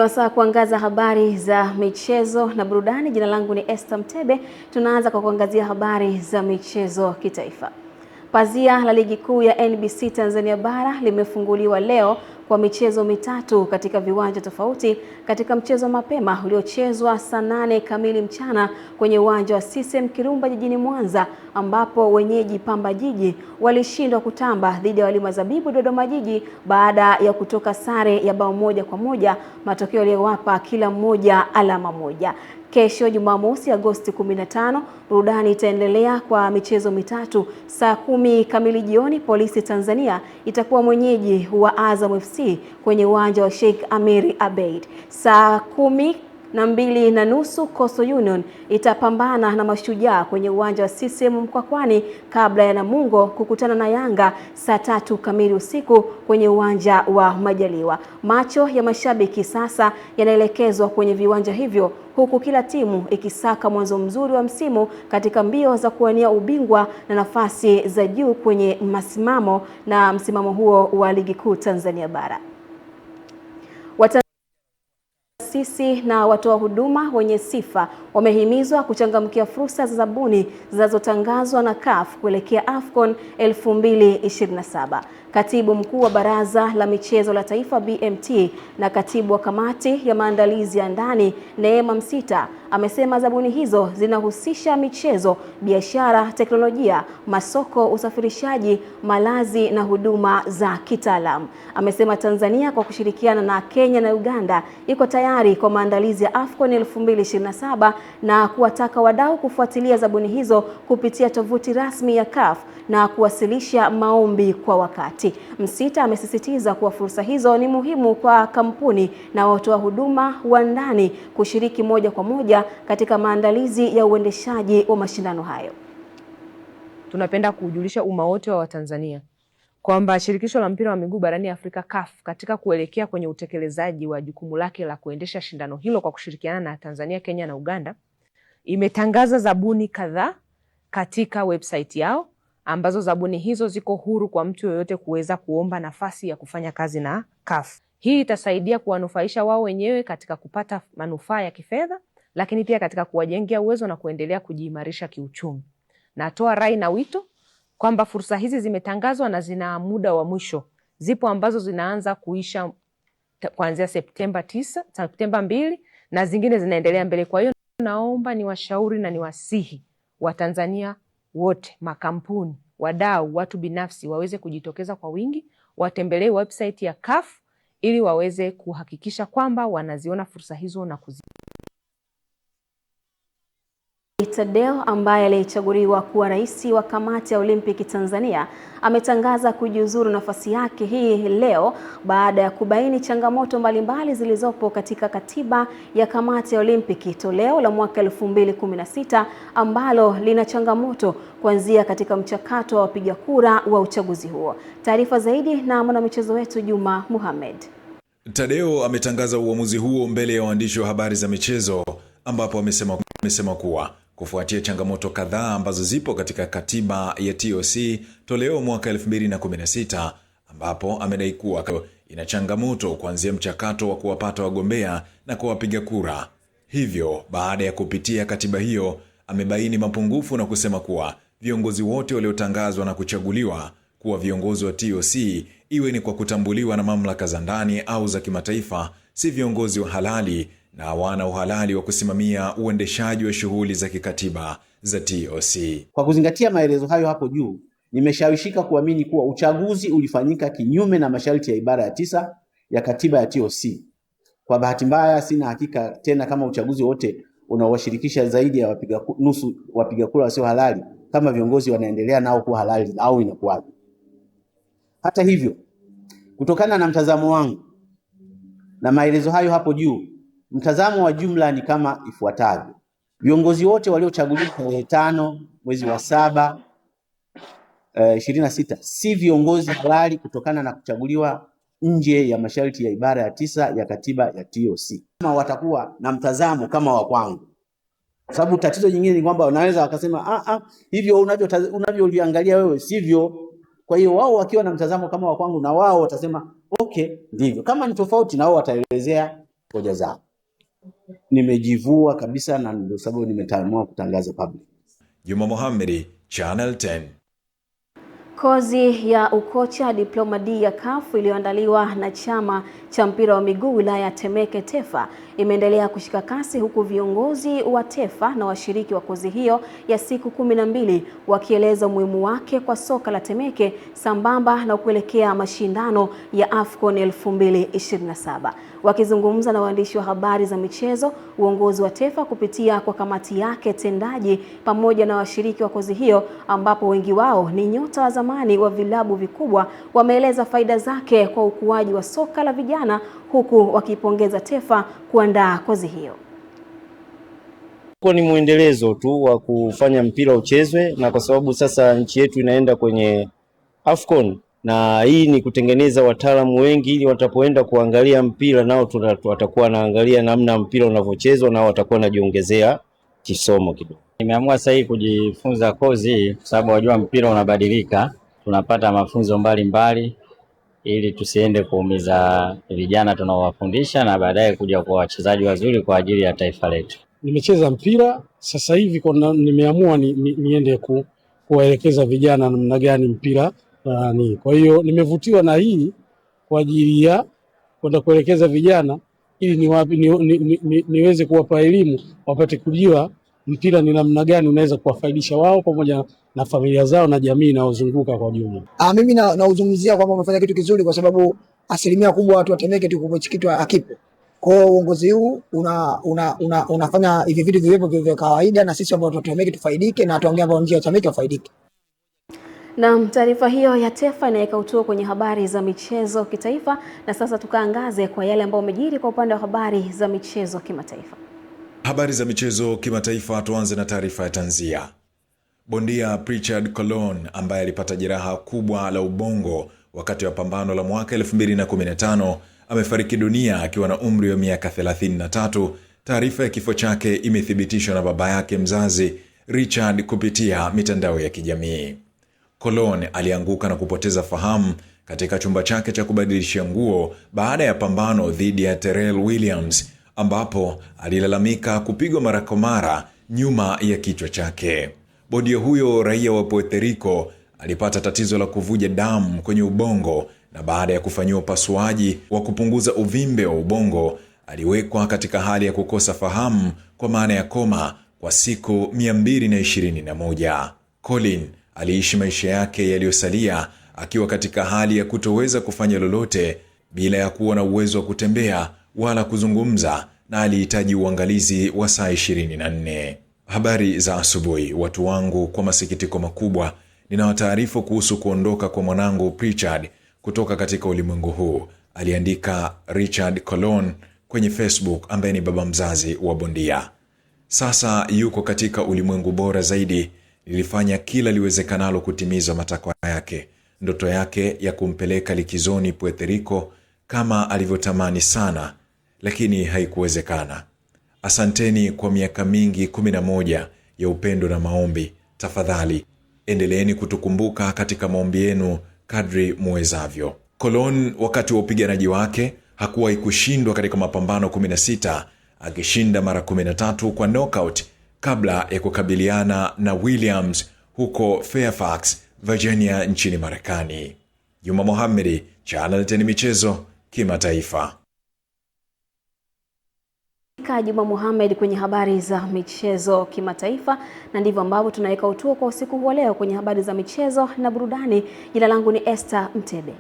Ni wasaa kuangaza habari za michezo na burudani. Jina langu ni Esther Mtebe. Tunaanza kwa kuangazia habari za michezo kitaifa. Pazia la ligi kuu ya NBC Tanzania Bara limefunguliwa leo kwa michezo mitatu katika viwanja tofauti. Katika mchezo mapema uliochezwa saa 8 kamili mchana kwenye uwanja wa CCM Kirumba jijini Mwanza, ambapo wenyeji Pamba Jiji walishindwa kutamba dhidi ya Walimu Zabibu Dodoma Jiji baada ya kutoka sare ya bao 1-1, matokeo yaliyowapa kila mmoja alama moja. Kesho Jumamosi Agosti 15, burudani itaendelea kwa michezo mitatu. Saa 10 kamili jioni Polisi Tanzania itakuwa mwenyeji wa Azam FC kwenye uwanja wa Sheikh Amiri Abeid. Saa 12:30 Coastal Union itapambana na Mashujaa kwenye uwanja wa CCM Mkwakwani, kabla ya Namungo kukutana na Yanga saa 3 kamili usiku kwenye uwanja wa Majaliwa. Macho ya mashabiki sasa yanaelekezwa kwenye viwanja hivyo, huku kila timu ikisaka mwanzo mzuri wa msimu katika mbio za kuwania ubingwa na nafasi za juu kwenye msimamo huo wa ligi kuu Tanzania Bara. Taasisi na watoa huduma wenye sifa wamehimizwa kuchangamkia fursa za zabuni zinazotangazwa na CAF kuelekea AFCON 2027. Katibu mkuu wa Baraza la Michezo la Taifa BMT na katibu wa kamati ya maandalizi ya ndani Neema Msita amesema zabuni hizo zinahusisha michezo, biashara, teknolojia, masoko, usafirishaji, malazi na huduma za kitaalamu. Amesema Tanzania kwa kushirikiana na Kenya na Uganda iko tayari kwa maandalizi ya AFCON 2027 na kuwataka wadau kufuatilia zabuni hizo kupitia tovuti rasmi ya CAF na kuwasilisha maombi kwa wakati. Msita amesisitiza kuwa fursa hizo ni muhimu kwa kampuni na watoa huduma wa ndani kushiriki moja kwa moja katika maandalizi ya uendeshaji wa mashindano hayo. Tunapenda kujulisha umma wote wa Tanzania kwamba Shirikisho la Mpira wa Miguu barani Afrika CAF katika kuelekea kwenye utekelezaji wa jukumu lake la kuendesha shindano hilo kwa kushirikiana na Tanzania, Kenya na Uganda, imetangaza zabuni kadhaa katika website yao, ambazo zabuni hizo ziko huru kwa mtu yoyote kuweza kuomba nafasi ya kufanya kazi na CAF. Hii itasaidia kuwanufaisha wao wenyewe katika kupata manufaa ya kifedha, lakini pia katika kuwajengea uwezo na kuendelea kujiimarisha kiuchumi. Natoa rai na wito kwamba fursa hizi zimetangazwa na zina muda wa mwisho. Zipo ambazo zinaanza kuisha kuanzia Septemba 2 na zingine zinaendelea mbele. Kwa hiyo naomba niwashauri na niwasihi Watanzania wote, makampuni, wadau, watu binafsi waweze kujitokeza kwa wingi, watembelee website ya CAF ili waweze kuhakikisha kwamba wanaziona fursa hizo na Tadeo ambaye alichaguliwa kuwa rais wa kamati ya Olimpiki Tanzania ametangaza kujiuzuru nafasi yake hii leo baada ya kubaini changamoto mbalimbali zilizopo katika katiba ya kamati ya Olimpiki toleo la mwaka 2016 ambalo lina changamoto kuanzia katika mchakato wa wapiga kura wa uchaguzi huo. Taarifa zaidi na mwanamichezo wetu Juma Muhammad. Tadeo ametangaza uamuzi huo mbele ya waandishi wa habari za michezo, ambapo amesema kuwa kufuatia changamoto kadhaa ambazo zipo katika katiba ya TOC toleo mwaka 2016, ambapo amedai kuwa ina changamoto kuanzia mchakato wa kuwapata wagombea na kuwapiga kura. Hivyo baada ya kupitia katiba hiyo amebaini mapungufu na kusema kuwa viongozi wote waliotangazwa na kuchaguliwa kuwa viongozi wa TOC, iwe ni kwa kutambuliwa na mamlaka za ndani au za kimataifa, si viongozi wa halali na hawana uhalali wa kusimamia uendeshaji wa shughuli za kikatiba za TOC. Kwa kuzingatia maelezo hayo hapo juu, nimeshawishika kuamini kuwa uchaguzi ulifanyika kinyume na masharti ya ibara ya 9 ya katiba ya TOC. Kwa bahati mbaya sina hakika tena kama uchaguzi wote unaowashirikisha zaidi ya nusu wapiga kura wasio halali kama viongozi wanaendelea nao kuwa halali au inakuwaje. Hata hivyo, kutokana na mtazamo wangu na maelezo hayo hapo juu, mtazamo wa jumla ni kama ifuatavyo. Viongozi wote waliochaguliwa tarehe 5 mwezi wa 7 26 si viongozi halali kutokana na kuchaguliwa nje ya masharti ya ibara ya 9 ya katiba ya TOC. Kama watakuwa na mtazamo kama wa kwangu, sababu tatizo jingine ni kwamba wanaweza wakasema hivyo unavyoliangalia wewe sivyo. Kwa hiyo wao wakiwa na mtazamo kama wa kwangu, na wao watasema okay ndivyo. Kama ni tofauti, na wao wataelezea hoja zao. Nimejivua kabisa na ndio sababu nimeamua kutangaza public. Juma Mohamed, Channel 10. Kozi ya ukocha Diploma D ya CAF iliyoandaliwa na chama cha mpira wa miguu wilaya ya Temeke TEFA imeendelea kushika kasi, huku viongozi wa TEFA na washiriki wa kozi hiyo ya siku 12 wakieleza umuhimu wake kwa soka la Temeke sambamba na kuelekea mashindano ya AFCON 2027. Wakizungumza na waandishi wa habari za michezo, uongozi wa TEFA kupitia kwa kamati yake tendaji pamoja na washiriki wa kozi hiyo, ambapo wengi wao ni nyota wa zamani wa vilabu vikubwa, wameeleza faida zake kwa ukuaji wa soka la vijana, huku wakipongeza TEFA kuandaa kozi hiyo. Ni muendelezo tu wa kufanya mpira uchezwe, na kwa sababu sasa nchi yetu inaenda kwenye AFCON, na hii ni kutengeneza wataalamu wengi ili watapoenda kuangalia mpira nao watakuwa wanaangalia namna mpira unavyochezwa, nao watakuwa wanajiongezea kisomo kidogo. Nimeamua sasa kujifunza kozi hii kwa sababu wajua mpira unabadilika, tunapata mafunzo mbalimbali ili tusiende kuumiza vijana tunaowafundisha na baadaye kuja kwa wachezaji wazuri kwa ajili ya taifa letu. Nimecheza mpira, sasa hivi nimeamua niende kuwaelekeza vijana namna gani mpira ni. Kwa hiyo nimevutiwa na hii kwa ajili ya kwenda kuelekeza vijana ili niweze kuwapa elimu wapate kujua mpira ni namna gani unaweza kuwafaidisha wao pamoja na familia zao na jamii inayozunguka kwa jumla. Mimi nauzungumzia kwamba umefanya kitu kizuri kwa sababu asilimia kubwa watu wa Temeke tu kwa kitu hakipo. Kwa hiyo uongozi huu unafanya hivi vitu viwepo vya kawaida, na sisi ambao watu wa Temeke tufaidike na watu ambao nje ya Temeke wafaidike. Na taarifa hiyo ya TEFA inaweka utuo kwenye habari za michezo kitaifa, na sasa tukaangaze kwa yale ambayo yamejiri kwa upande wa habari za michezo kimataifa. Habari za michezo kimataifa, tuanze na taarifa ya tanzia. Bondia Prichard Colon ambaye alipata jeraha kubwa la ubongo wakati wa pambano la mwaka 2015 amefariki dunia akiwa na umri wa miaka 33. Taarifa ya kifo chake imethibitishwa na baba yake mzazi Richard kupitia mitandao ya kijamii. Colon alianguka na kupoteza fahamu katika chumba chake cha kubadilishia nguo baada ya pambano dhidi ya Terrell Williams, ambapo alilalamika kupigwa mara kwa mara nyuma ya kichwa chake. Bondia huyo raia wa Puerto Rico alipata tatizo la kuvuja damu kwenye ubongo, na baada ya kufanyiwa upasuaji wa kupunguza uvimbe wa ubongo aliwekwa katika hali ya kukosa fahamu kwa maana ya koma kwa siku 221. Colin aliishi maisha yake yaliyosalia akiwa katika hali ya kutoweza kufanya lolote bila ya kuwa na uwezo wa kutembea wala kuzungumza, na alihitaji uangalizi wa saa 24. Habari za asubuhi watu wangu, kwa masikitiko makubwa ninawataarifu kuhusu kuondoka kwa mwanangu Prichard kutoka katika ulimwengu huu, aliandika Richard Colon kwenye Facebook, ambaye ni baba mzazi wa bondia. Sasa yuko katika ulimwengu bora zaidi. Nilifanya kila liwezekanalo kutimiza matakwa yake, ndoto yake ya kumpeleka likizoni Puerto Rico kama alivyotamani sana, lakini haikuwezekana. Asanteni kwa miaka mingi 11 ya upendo na maombi. Tafadhali endeleeni kutukumbuka katika maombi yenu kadri muwezavyo. Colon wakati wa upiganaji wake hakuwahi kushindwa katika mapambano 16, akishinda mara 13 kwa knockout kabla ya kukabiliana na Williams huko Fairfax, Virginia nchini Marekani. Juma Mohamed, Channel 10 michezo kimataifa. Juma Mohamed kwenye habari za michezo kimataifa, na ndivyo ambavyo tunaweka utuo kwa usiku wa leo kwenye habari za michezo na burudani. Jina langu ni Esther Mtebe.